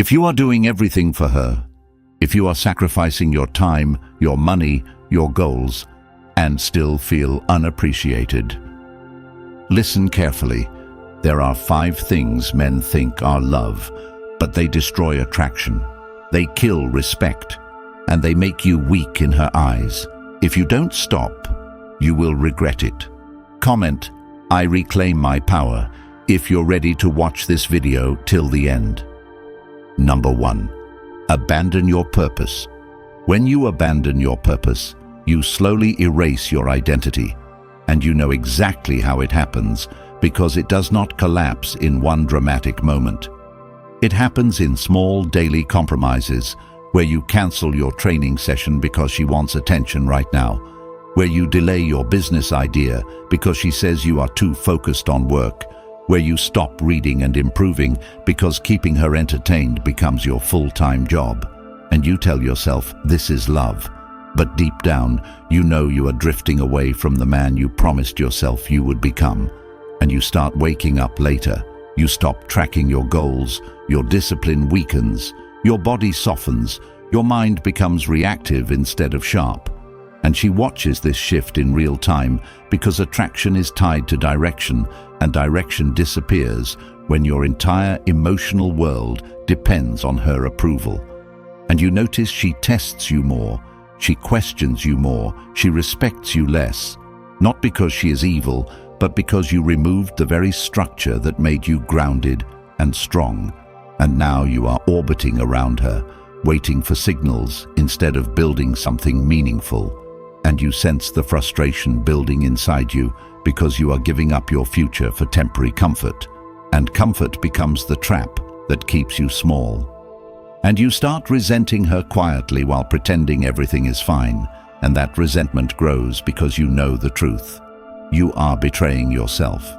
If you are doing everything for her, if you are sacrificing your time, your money, your goals, and still feel unappreciated, listen carefully. There are 5 things men think are love, but they destroy attraction. They kill respect, and they make you weak in her eyes. If you don't stop, you will regret it. Comment, "I reclaim my power," if you're ready to watch this video till the end. Number 1. Abandon your purpose. When you abandon your purpose, you slowly erase your identity, and you know exactly how it happens because it does not collapse in one dramatic moment. It happens in small daily compromises, where you cancel your training session because she wants attention right now, where you delay your business idea because she says you are too focused on work, where you stop reading and improving because keeping her entertained becomes your full-time job, and you tell yourself this is love, but deep down you know you are drifting away from the man you promised yourself you would become, and you start waking up later. You stop tracking your goals, your discipline weakens, your body softens, your mind becomes reactive instead of sharp. And she watches this shift in real time because attraction is tied to direction, and direction disappears when your entire emotional world depends on her approval. And you notice she tests you more, she questions you more, she respects you less, not because she is evil, but because you removed the very structure that made you grounded and strong. And now you are orbiting around her, waiting for signals instead of building something meaningful. And you sense the frustration building inside you because you are giving up your future for temporary comfort. And comfort becomes the trap that keeps you small. And you start resenting her quietly while pretending everything is fine. And that resentment grows because you know the truth. You are betraying yourself.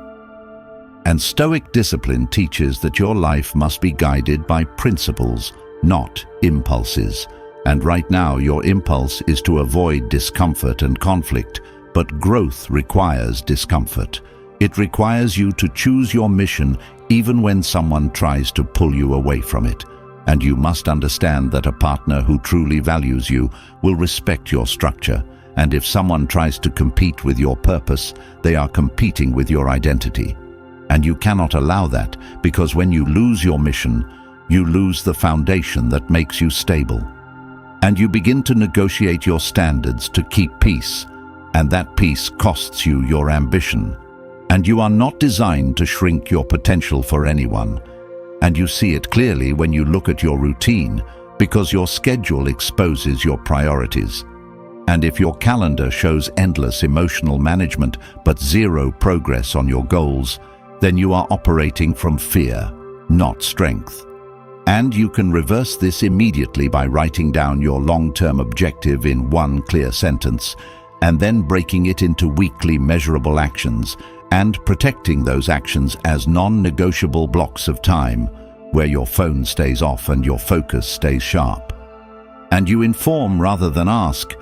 And Stoic discipline teaches that your life must be guided by principles, not impulses. And right now your impulse is to avoid discomfort and conflict, but growth requires discomfort. It requires you to choose your mission even when someone tries to pull you away from it. And you must understand that a partner who truly values you will respect your structure. And if someone tries to compete with your purpose, they are competing with your identity. And you cannot allow that, because when you lose your mission, you lose the foundation that makes you stable. And you begin to negotiate your standards to keep peace, and that peace costs you your ambition. And you are not designed to shrink your potential for anyone. And you see it clearly when you look at your routine, because your schedule exposes your priorities. And if your calendar shows endless emotional management but zero progress on your goals, then you are operating from fear, not strength. And you can reverse this immediately by writing down your long-term objective in one clear sentence, and then breaking it into weekly measurable actions, and protecting those actions as non-negotiable blocks of time, where your phone stays off and your focus stays sharp. And you inform rather than ask,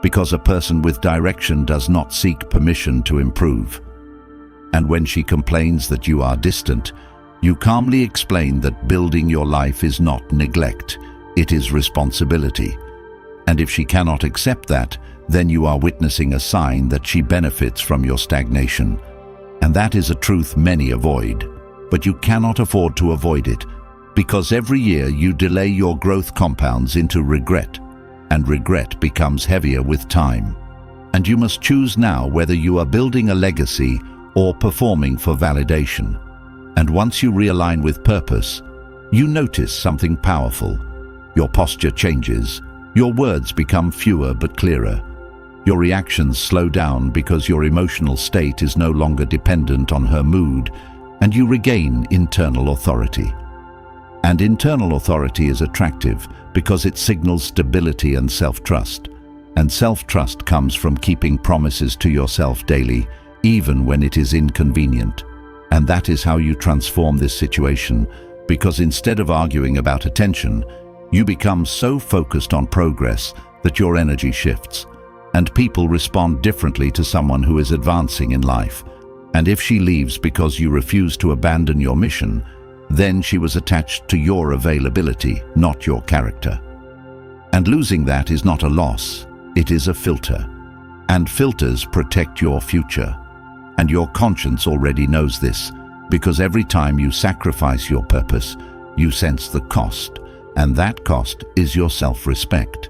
because a person with direction does not seek permission to improve. And when she complains that you are distant, you calmly explain that building your life is not neglect, it is responsibility. And if she cannot accept that, then you are witnessing a sign that she benefits from your stagnation. And that is a truth many avoid, but you cannot afford to avoid it, because every year you delay your growth compounds into regret, and regret becomes heavier with time. And you must choose now whether you are building a legacy or performing for validation. And once you realign with purpose, you notice something powerful. Your posture changes, your words become fewer but clearer. Your reactions slow down because your emotional state is no longer dependent on her mood, and you regain internal authority. And internal authority is attractive because it signals stability and self-trust. And self-trust comes from keeping promises to yourself daily, even when it is inconvenient. And that is how you transform this situation, because instead of arguing about attention, you become so focused on progress that your energy shifts. And people respond differently to someone who is advancing in life. And if she leaves because you refuse to abandon your mission, then she was attached to your availability, not your character. And losing that is not a loss, it is a filter. And filters protect your future. And your conscience already knows this, because every time you sacrifice your purpose, you sense the cost, and that cost is your self-respect.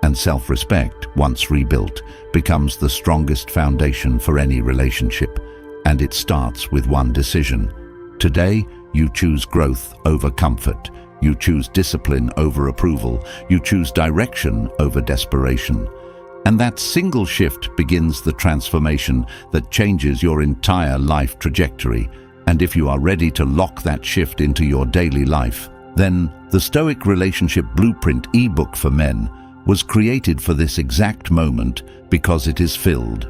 And self-respect, once rebuilt, becomes the strongest foundation for any relationship, and it starts with one decision. Today, you choose growth over comfort. You choose discipline over approval. You choose direction over desperation. And that single shift begins the transformation that changes your entire life trajectory. And if you are ready to lock that shift into your daily life, then the Stoic Relationship Blueprint ebook for men was created for this exact moment because it is filled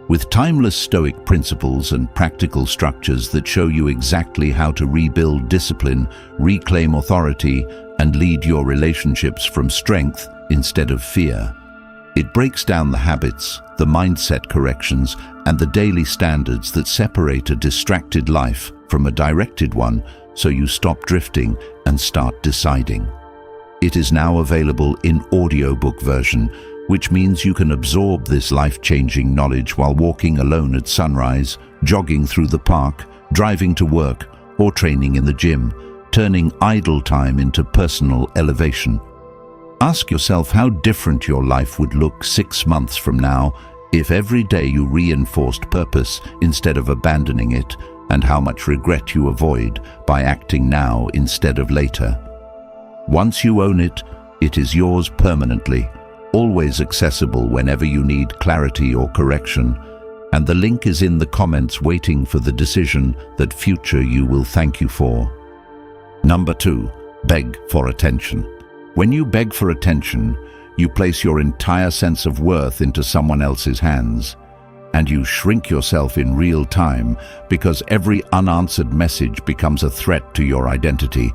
with timeless Stoic principles and practical structures that show you exactly how to rebuild discipline, reclaim authority, and lead your relationships from strength instead of fear. It breaks down the habits, the mindset corrections, and the daily standards that separate a distracted life from a directed one, so you stop drifting and start deciding. It is now available in audiobook version, which means you can absorb this life-changing knowledge while walking alone at sunrise, jogging through the park, driving to work, or training in the gym, turning idle time into personal elevation. Ask yourself how different your life would look 6 months from now if every day you reinforced purpose instead of abandoning it, and how much regret you avoid by acting now instead of later. Once you own it, it is yours permanently, always accessible whenever you need clarity or correction, and the link is in the comments waiting for the decision that future you will thank you for. Number 2, beg for attention. When you beg for attention, you place your entire sense of worth into someone else's hands, and you shrink yourself in real time because every unanswered message becomes a threat to your identity,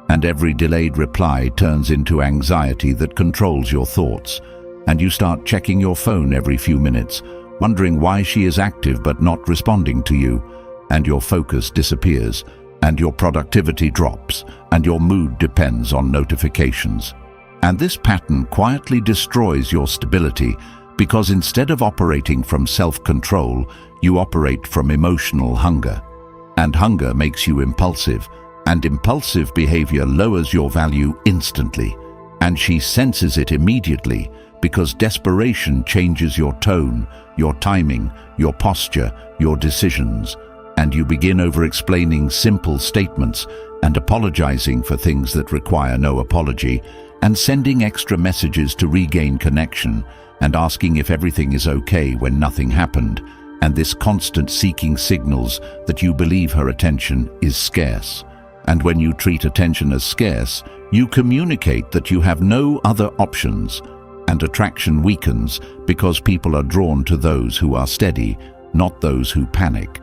and every delayed reply turns into anxiety that controls your thoughts, and you start checking your phone every few minutes, wondering why she is active but not responding to you, and your focus disappears, and your productivity drops, and your mood depends on notifications. And this pattern quietly destroys your stability because instead of operating from self-control, you operate from emotional hunger. And hunger makes you impulsive, and impulsive behavior lowers your value instantly. And she senses it immediately because desperation changes your tone, your timing, your posture, your decisions, and you begin over-explaining simple statements and apologizing for things that require no apology, and sending extra messages to regain connection, and asking if everything is okay when nothing happened, and this constant seeking signals that you believe her attention is scarce. And when you treat attention as scarce, you communicate that you have no other options, and attraction weakens because people are drawn to those who are steady, not those who panic.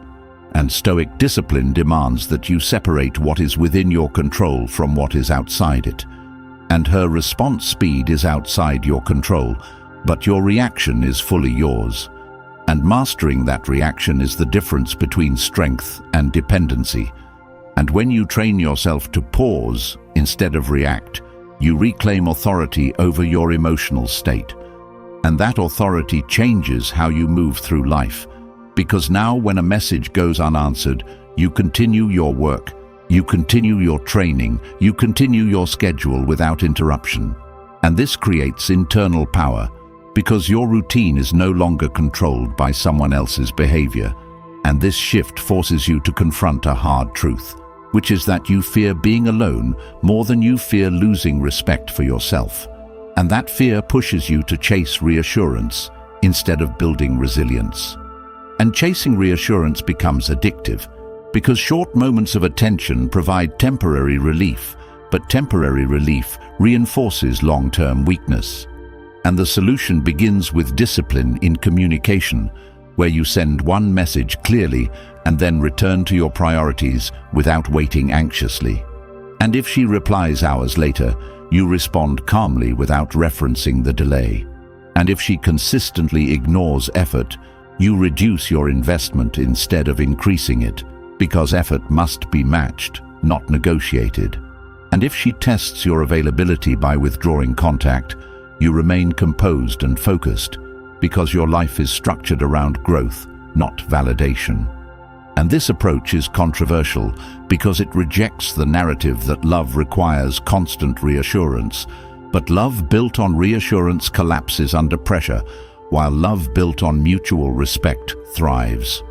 And Stoic discipline demands that you separate what is within your control from what is outside it. And her response speed is outside your control, but your reaction is fully yours. And mastering that reaction is the difference between strength and dependency. And when you train yourself to pause instead of react, you reclaim authority over your emotional state. And that authority changes how you move through life. Because now when a message goes unanswered, you continue your work, you continue your training, you continue your schedule without interruption. And this creates internal power, because your routine is no longer controlled by someone else's behavior. And this shift forces you to confront a hard truth, which is that you fear being alone more than you fear losing respect for yourself. And that fear pushes you to chase reassurance instead of building resilience. And chasing reassurance becomes addictive, because short moments of attention provide temporary relief, but temporary relief reinforces long-term weakness. And the solution begins with discipline in communication, where you send one message clearly and then return to your priorities without waiting anxiously. And if she replies hours later, you respond calmly without referencing the delay. And if she consistently ignores effort, you reduce your investment instead of increasing it, because effort must be matched, not negotiated. And if she tests your availability by withdrawing contact, you remain composed and focused, because your life is structured around growth, not validation. And this approach is controversial because it rejects the narrative that love requires constant reassurance. But love built on reassurance collapses under pressure, while love built on mutual respect thrives.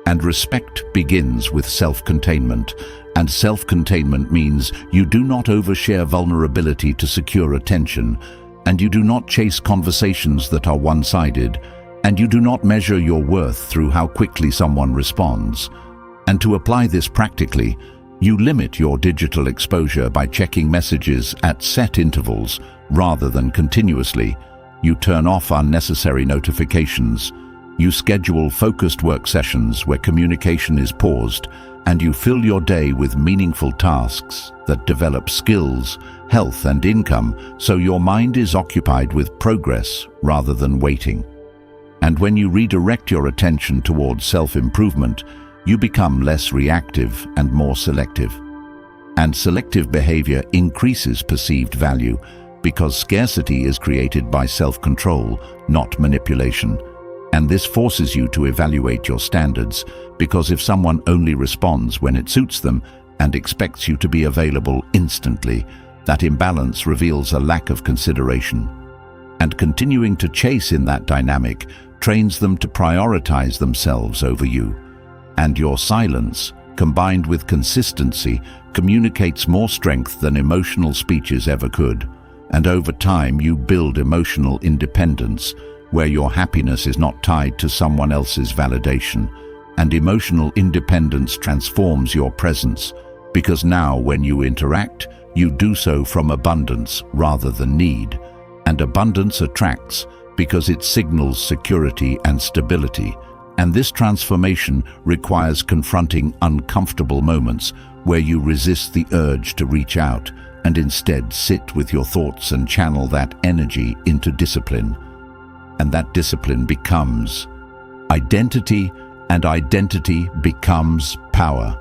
And respect begins with self-containment, and self-containment means you do not overshare vulnerability to secure attention, and you do not chase conversations that are one-sided, and you do not measure your worth through how quickly someone responds. And to apply this practically, you limit your digital exposure by checking messages at set intervals rather than continuously. You turn off unnecessary notifications. You schedule focused work sessions where communication is paused, and you fill your day with meaningful tasks that develop skills, health, and income, so your mind is occupied with progress rather than waiting. And when you redirect your attention towards self-improvement, you become less reactive and more selective. And selective behavior increases perceived value because scarcity is created by self-control, not manipulation. And this forces you to evaluate your standards, because if someone only responds when it suits them and expects you to be available instantly, that imbalance reveals a lack of consideration. And continuing to chase in that dynamic trains them to prioritize themselves over you. And your silence, combined with consistency, communicates more strength than emotional speeches ever could. And over time, you build emotional independence, where your happiness is not tied to someone else's validation. And emotional independence transforms your presence, because now when you interact, you do so from abundance rather than need. And abundance attracts because it signals security and stability. And this transformation requires confronting uncomfortable moments where you resist the urge to reach out and instead sit with your thoughts and channel that energy into discipline. And that discipline becomes identity, and identity becomes power.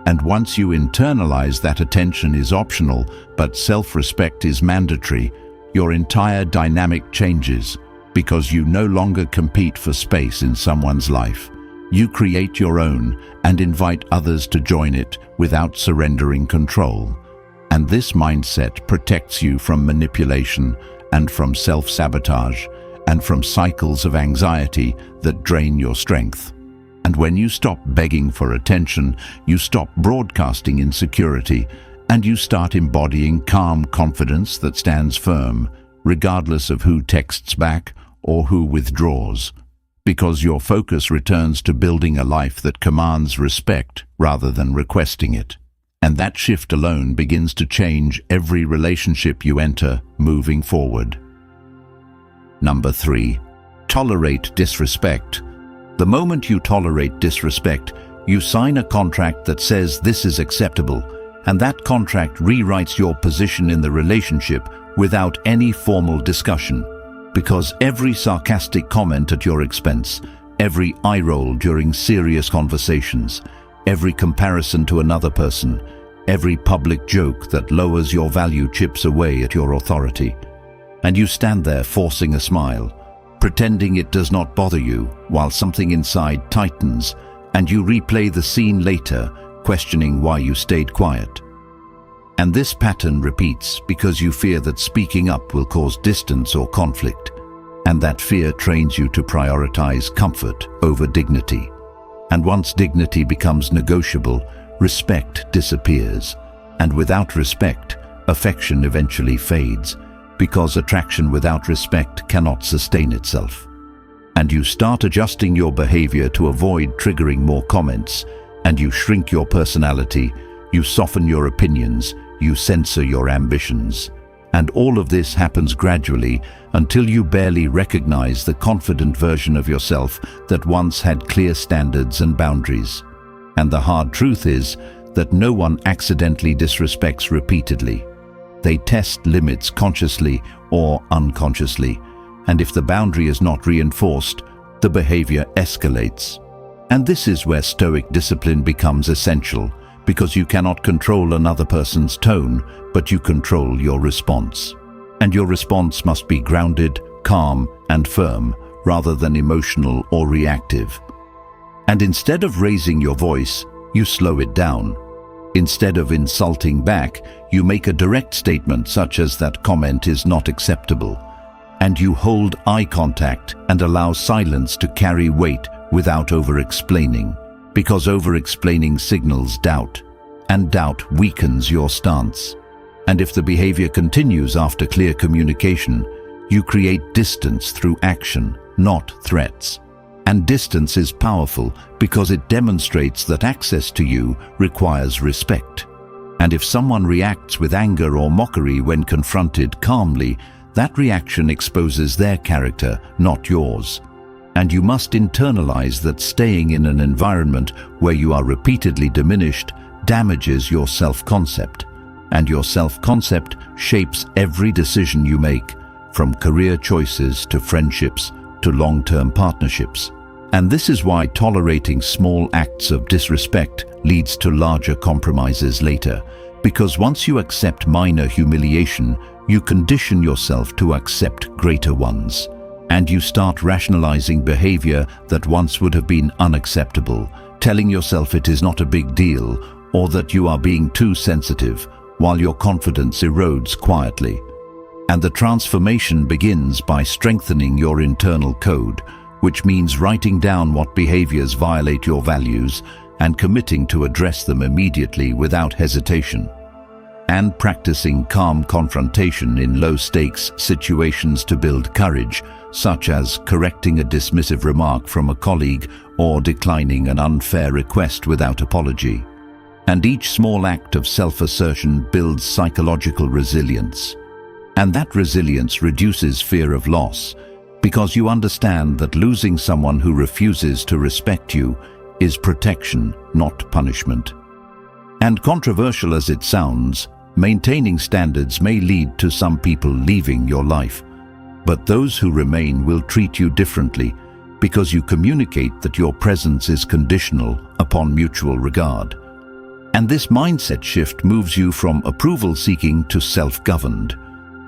And once you internalize that attention is optional, but self-respect is mandatory, your entire dynamic changes, because you no longer compete for space in someone's life. You create your own and invite others to join it without surrendering control. And this mindset protects you from manipulation and from self-sabotage and from cycles of anxiety that drain your strength. And when you stop begging for attention, you stop broadcasting insecurity, and you start embodying calm confidence that stands firm, regardless of who texts back or who withdraws, because your focus returns to building a life that commands respect rather than requesting it. And that shift alone begins to change every relationship you enter moving forward. Number 3, tolerate disrespect. The moment you tolerate disrespect, you sign a contract that says this is acceptable, and that contract rewrites your position in the relationship without any formal discussion. Because every sarcastic comment at your expense, every eye roll during serious conversations, every comparison to another person, every public joke that lowers your value chips away at your authority. And you stand there forcing a smile, pretending it does not bother you, while something inside tightens, and you replay the scene later, questioning why you stayed quiet. And this pattern repeats because you fear that speaking up will cause distance or conflict, and that fear trains you to prioritize comfort over dignity. And once dignity becomes negotiable, respect disappears, and without respect, affection eventually fades, because attraction without respect cannot sustain itself. And you start adjusting your behavior to avoid triggering more comments, and you shrink your personality, you soften your opinions, you censor your ambitions. And all of this happens gradually until you barely recognize the confident version of yourself that once had clear standards and boundaries. And the hard truth is that no one accidentally disrespects repeatedly. They test limits consciously or unconsciously, and if the boundary is not reinforced, the behavior escalates. And this is where Stoic discipline becomes essential, because you cannot control another person's tone, but you control your response. And your response must be grounded, calm, and firm, rather than emotional or reactive. And instead of raising your voice, you slow it down. Instead of insulting back, you make a direct statement such as that comment is not acceptable. And you hold eye contact and allow silence to carry weight without over-explaining, because over-explaining signals doubt, and doubt weakens your stance. And if the behavior continues after clear communication, you create distance through action, not threats. And distance is powerful because it demonstrates that access to you requires respect. And if someone reacts with anger or mockery when confronted calmly, that reaction exposes their character, not yours. And you must internalize that staying in an environment where you are repeatedly diminished damages your self-concept. And your self-concept shapes every decision you make, from career choices to friendships to long-term partnerships. And this is why tolerating small acts of disrespect leads to larger compromises later, because once you accept minor humiliation, you condition yourself to accept greater ones. And you start rationalizing behavior that once would have been unacceptable, telling yourself it is not a big deal or that you are being too sensitive, while your confidence erodes quietly. And the transformation begins by strengthening your internal code, which means writing down what behaviors violate your values and committing to address them immediately without hesitation. And practicing calm confrontation in low-stakes situations to build courage, such as correcting a dismissive remark from a colleague or declining an unfair request without apology. And each small act of self-assertion builds psychological resilience. And that resilience reduces fear of loss, because you understand that losing someone who refuses to respect you is protection, not punishment. And controversial as it sounds, maintaining standards may lead to some people leaving your life. But those who remain will treat you differently because you communicate that your presence is conditional upon mutual regard. And this mindset shift moves you from approval-seeking to self-governed.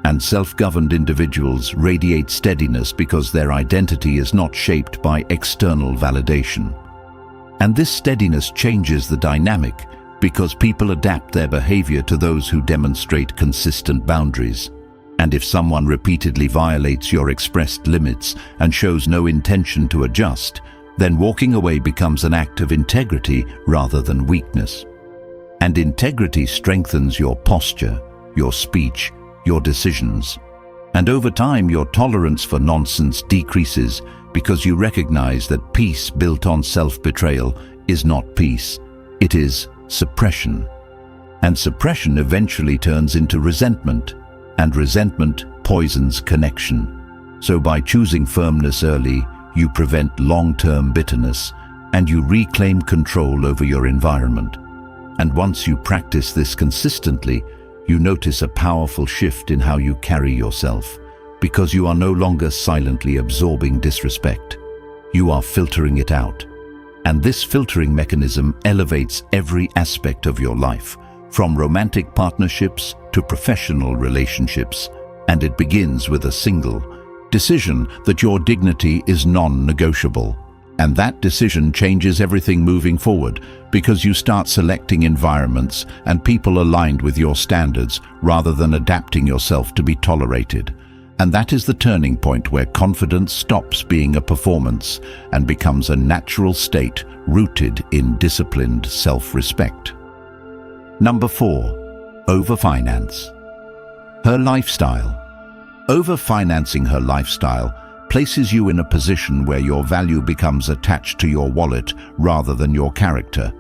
And self-governed individuals radiate steadiness because their identity is not shaped by external validation. And this steadiness changes the dynamic because people adapt their behavior to those who demonstrate consistent boundaries. And if someone repeatedly violates your expressed limits and shows no intention to adjust, then walking away becomes an act of integrity rather than weakness. And integrity strengthens your posture, your speech, your decisions. And over time, your tolerance for nonsense decreases because you recognize that peace built on self-betrayal is not peace, it is suppression. And suppression eventually turns into resentment, and resentment poisons connection. So by choosing firmness early, you prevent long-term bitterness, and you reclaim control over your environment. And once you practice this consistently, you notice a powerful shift in how you carry yourself, because you are no longer silently absorbing disrespect. You are filtering it out. And this filtering mechanism elevates every aspect of your life, from romantic partnerships to professional relationships. And it begins with a single decision that your dignity is non-negotiable. And that decision changes everything moving forward, because you start selecting environments and people aligned with your standards rather than adapting yourself to be tolerated. And that is the turning point where confidence stops being a performance and becomes a natural state rooted in disciplined self-respect. Number 4. Overfinance. Her lifestyle. Overfinancing her lifestyle places you in a position where your value becomes attached to your wallet rather than your character.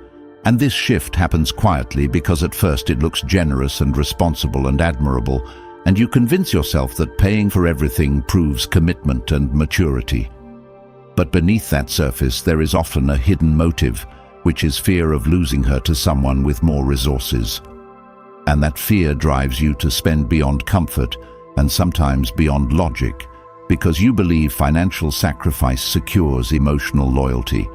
And this shift happens quietly because at first it looks generous and responsible and admirable, and you convince yourself that paying for everything proves commitment and maturity. But beneath that surface there is often a hidden motive, which is fear of losing her to someone with more resources. And that fear drives you to spend beyond comfort and sometimes beyond logic, because you believe financial sacrifice secures emotional loyalty,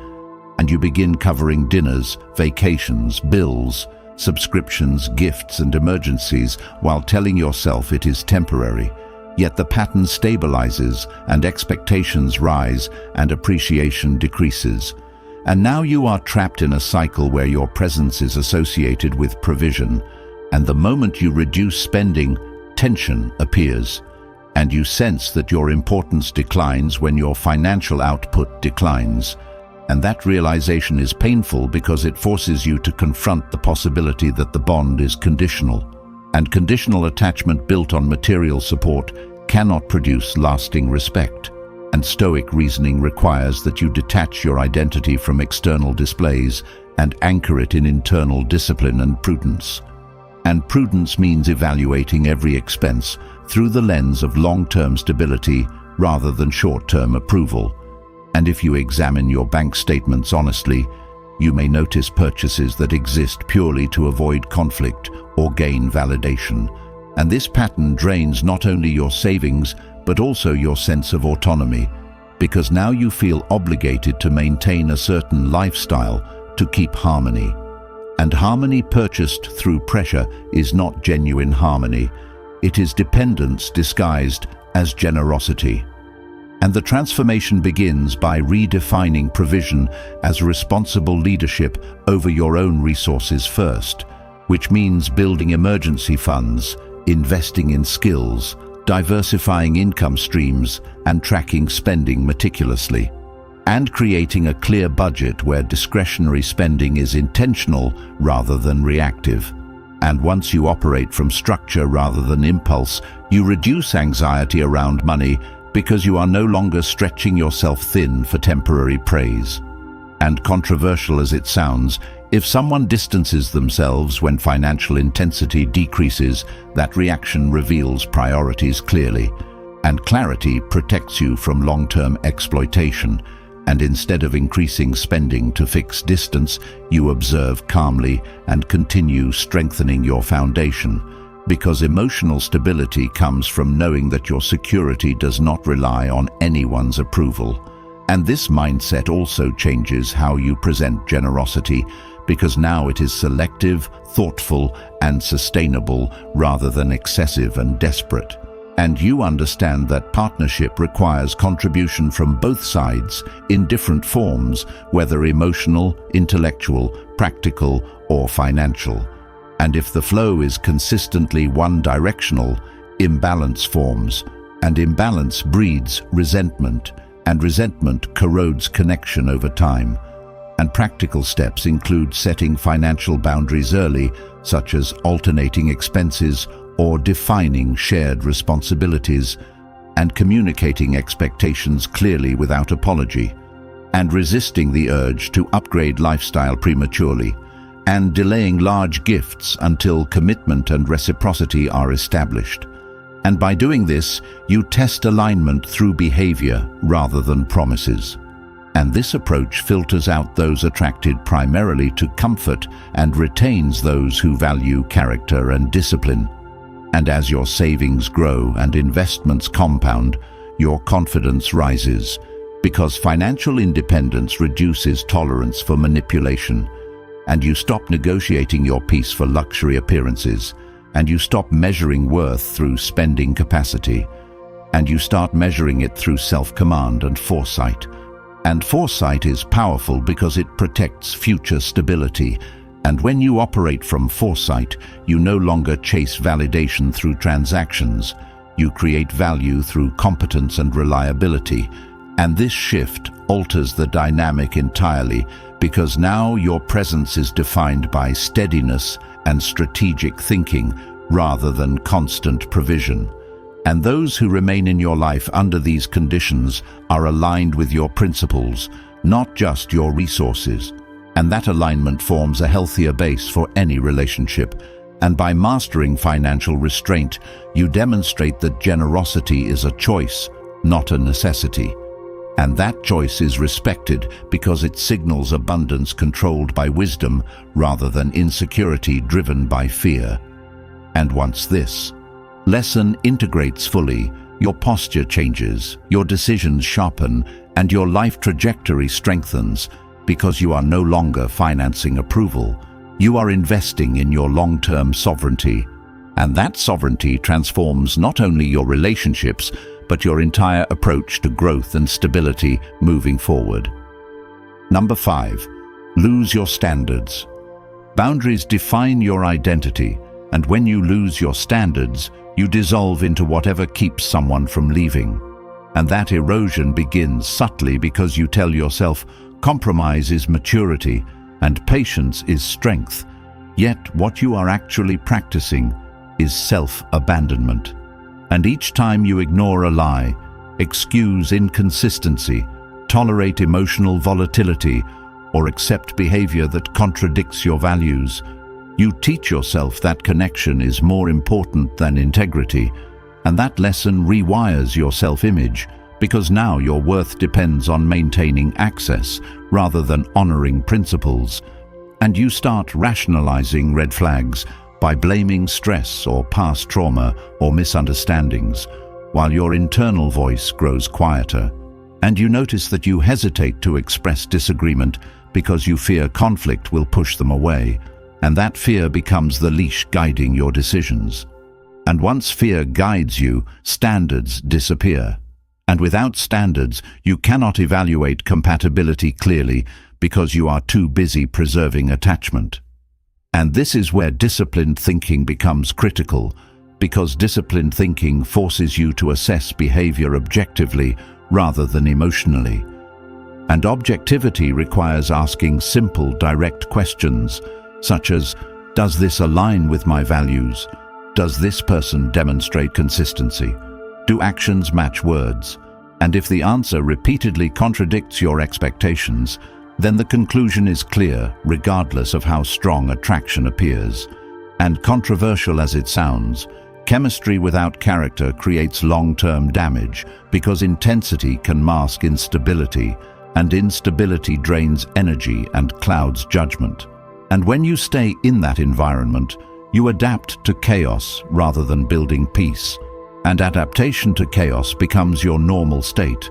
and you begin covering dinners, vacations, bills, subscriptions, gifts, and emergencies, while telling yourself it is temporary. Yet the pattern stabilizes, and expectations rise, and appreciation decreases. And now you are trapped in a cycle where your presence is associated with provision, and the moment you reduce spending, tension appears, and you sense that your importance declines when your financial output declines. And that realization is painful because it forces you to confront the possibility that the bond is conditional. And conditional attachment built on material support cannot produce lasting respect. And Stoic reasoning requires that you detach your identity from external displays and anchor it in internal discipline and prudence. And prudence means evaluating every expense through the lens of long-term stability rather than short-term approval. And if you examine your bank statements honestly, you may notice purchases that exist purely to avoid conflict or gain validation. And this pattern drains not only your savings, but also your sense of autonomy, because now you feel obligated to maintain a certain lifestyle to keep harmony. And harmony purchased through pressure is not genuine harmony. It is dependence disguised as generosity. And the transformation begins by redefining provision as responsible leadership over your own resources first, which means building emergency funds, investing in skills, diversifying income streams, and tracking spending meticulously, and creating a clear budget where discretionary spending is intentional rather than reactive. And once you operate from structure rather than impulse, you reduce anxiety around money because you are no longer stretching yourself thin for temporary praise. And controversial as it sounds, if someone distances themselves when financial intensity decreases, that reaction reveals priorities clearly, and clarity protects you from long-term exploitation. And instead of increasing spending to fix distance, you observe calmly and continue strengthening your foundation, because emotional stability comes from knowing that your security does not rely on anyone's approval. And this mindset also changes how you present generosity, because now it is selective, thoughtful, and sustainable rather than excessive and desperate. And you understand that partnership requires contribution from both sides in different forms, whether emotional, intellectual, practical, or financial. And if the flow is consistently one-directional, imbalance forms, and imbalance breeds resentment, and resentment corrodes connection over time. And practical steps include setting financial boundaries early, such as alternating expenses or defining shared responsibilities, and communicating expectations clearly without apology, and resisting the urge to upgrade lifestyle prematurely, and delaying large gifts until commitment and reciprocity are established. And by doing this, you test alignment through behavior rather than promises. And this approach filters out those attracted primarily to comfort and retains those who value character and discipline. And as your savings grow and investments compound, your confidence rises, because financial independence reduces tolerance for manipulation, and you stop negotiating your peace for luxury appearances, and you stop measuring worth through spending capacity, and you start measuring it through self-command and foresight. And foresight is powerful because it protects future stability. And when you operate from foresight, you no longer chase validation through transactions. You create value through competence and reliability. And this shift alters the dynamic entirely, because now your presence is defined by steadiness and strategic thinking rather than constant provision. And those who remain in your life under these conditions are aligned with your principles, not just your resources. And that alignment forms a healthier base for any relationship. And by mastering financial restraint, you demonstrate that generosity is a choice, not a necessity. And that choice is respected because it signals abundance controlled by wisdom rather than insecurity driven by fear. And once this lesson integrates fully, your posture changes, your decisions sharpen, and your life trajectory strengthens, because you are no longer financing approval. You are investing in your long-term sovereignty, and that sovereignty transforms not only your relationships, but your entire approach to growth and stability moving forward. Number 5. Lose your standards. Boundaries define your identity, and when you lose your standards, you dissolve into whatever keeps someone from leaving. And that erosion begins subtly because you tell yourself compromise is maturity and patience is strength. Yet what you are actually practicing is self-abandonment. And each time you ignore a lie, excuse inconsistency, tolerate emotional volatility, or accept behavior that contradicts your values, you teach yourself that connection is more important than integrity, and that lesson rewires your self-image, because now your worth depends on maintaining access rather than honoring principles, and you start rationalizing red flags by blaming stress or past trauma or misunderstandings, while your internal voice grows quieter, and you notice that you hesitate to express disagreement because you fear conflict will push them away, and that fear becomes the leash guiding your decisions. And once fear guides you, standards disappear. And without standards, you cannot evaluate compatibility clearly because you are too busy preserving attachment. And this is where disciplined thinking becomes critical, because disciplined thinking forces you to assess behavior objectively rather than emotionally. And objectivity requires asking simple, direct questions, such as, does this align with my values? Does this person demonstrate consistency? Do actions match words? And if the answer repeatedly contradicts your expectations, then the conclusion is clear, regardless of how strong attraction appears. And controversial as it sounds, chemistry without character creates long-term damage because intensity can mask instability, and instability drains energy and clouds judgment. And when you stay in that environment, you adapt to chaos rather than building peace. And adaptation to chaos becomes your normal state.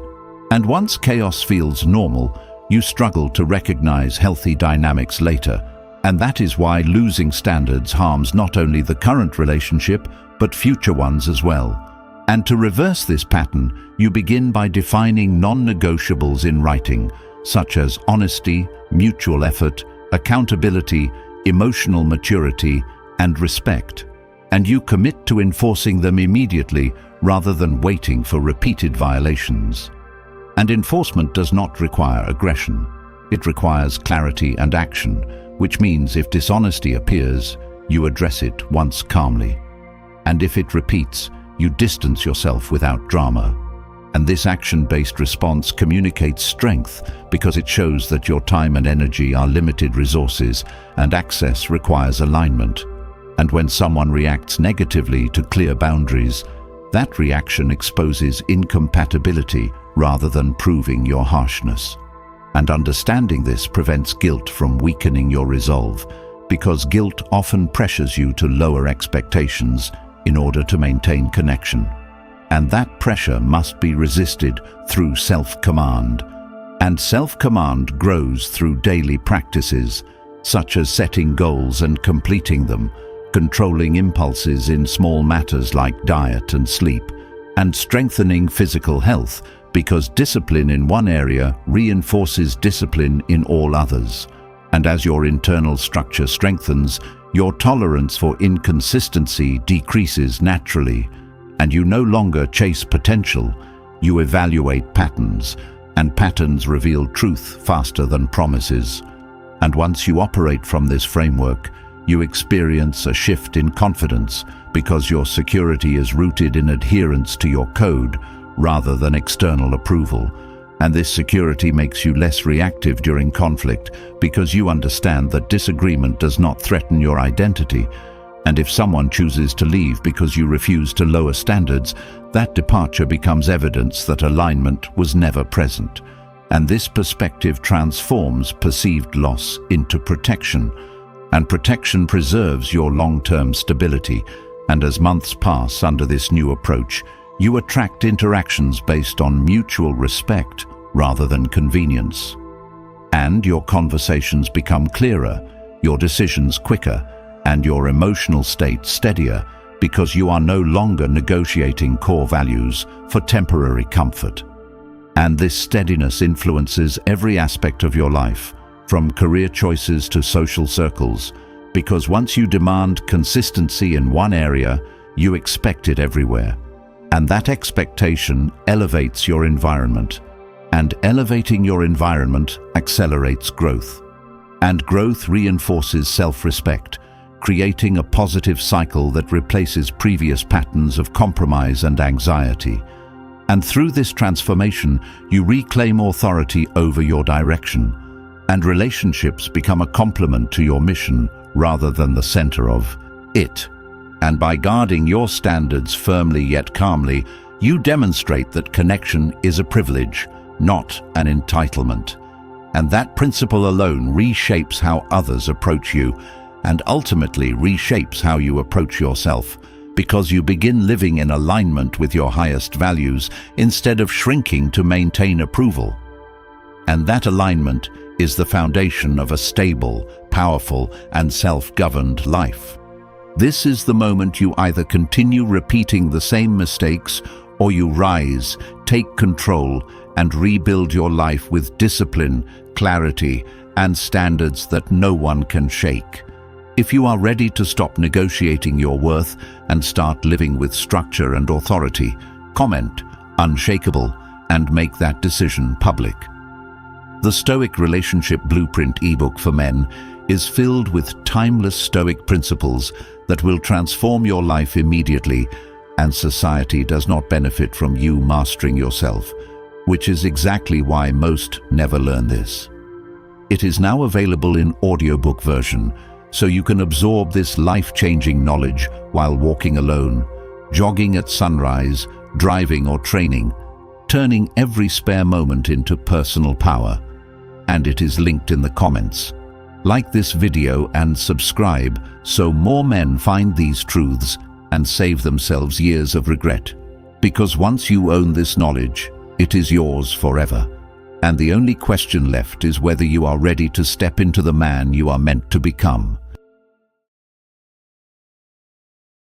And once chaos feels normal, you struggle to recognize healthy dynamics later. And that is why losing standards harms not only the current relationship, but future ones as well. And to reverse this pattern, you begin by defining non-negotiables in writing, such as honesty, mutual effort, accountability, emotional maturity, and respect. And you commit to enforcing them immediately rather than waiting for repeated violations. And enforcement does not require aggression. It requires clarity and action, which means if dishonesty appears, you address it once calmly. And if it repeats, you distance yourself without drama. And this action-based response communicates strength because it shows that your time and energy are limited resources and access requires alignment. And when someone reacts negatively to clear boundaries, that reaction exposes incompatibility rather than proving your harshness. And understanding this prevents guilt from weakening your resolve, because guilt often pressures you to lower expectations in order to maintain connection. And that pressure must be resisted through self-command. And self-command grows through daily practices, such as setting goals and completing them, controlling impulses in small matters like diet and sleep, and strengthening physical health, because discipline in one area reinforces discipline in all others. And as your internal structure strengthens, your tolerance for inconsistency decreases naturally, and you no longer chase potential, you evaluate patterns, and patterns reveal truth faster than promises. And once you operate from this framework, you experience a shift in confidence because your security is rooted in adherence to your code rather than external approval. And this security makes you less reactive during conflict because you understand that disagreement does not threaten your identity. And if someone chooses to leave because you refuse to lower standards, that departure becomes evidence that alignment was never present. And this perspective transforms perceived loss into protection. And protection preserves your long-term stability. And as months pass under this new approach, you attract interactions based on mutual respect rather than convenience. And your conversations become clearer, your decisions quicker, and your emotional state steadier, because you are no longer negotiating core values for temporary comfort. And this steadiness influences every aspect of your life, from career choices to social circles, because once you demand consistency in one area, you expect it everywhere. And that expectation elevates your environment. And elevating your environment accelerates growth. And growth reinforces self-respect, creating a positive cycle that replaces previous patterns of compromise and anxiety. And through this transformation, you reclaim authority over your direction, and relationships become a complement to your mission rather than the center of it. And by guarding your standards firmly yet calmly, you demonstrate that connection is a privilege, not an entitlement. And that principle alone reshapes how others approach you, and ultimately reshapes how you approach yourself, because you begin living in alignment with your highest values instead of shrinking to maintain approval. And that alignment is the foundation of a stable, powerful, and self-governed life. This is the moment you either continue repeating the same mistakes, or you rise, take control, and rebuild your life with discipline, clarity, and standards that no one can shake. If you are ready to stop negotiating your worth and start living with structure and authority, comment "unshakable" and make that decision public. The Stoic Relationship Blueprint ebook for men is filled with timeless Stoic principles that will transform your life immediately, and society does not benefit from you mastering yourself, which is exactly why most never learn this. It is now available in audiobook version, so you can absorb this life-changing knowledge while walking alone, jogging at sunrise, driving or training, turning every spare moment into personal power. And it is linked in the comments. Like this video and subscribe so more men find these truths and save themselves years of regret. Because once you own this knowledge, it is yours forever. And the only question left is whether you are ready to step into the man you are meant to become.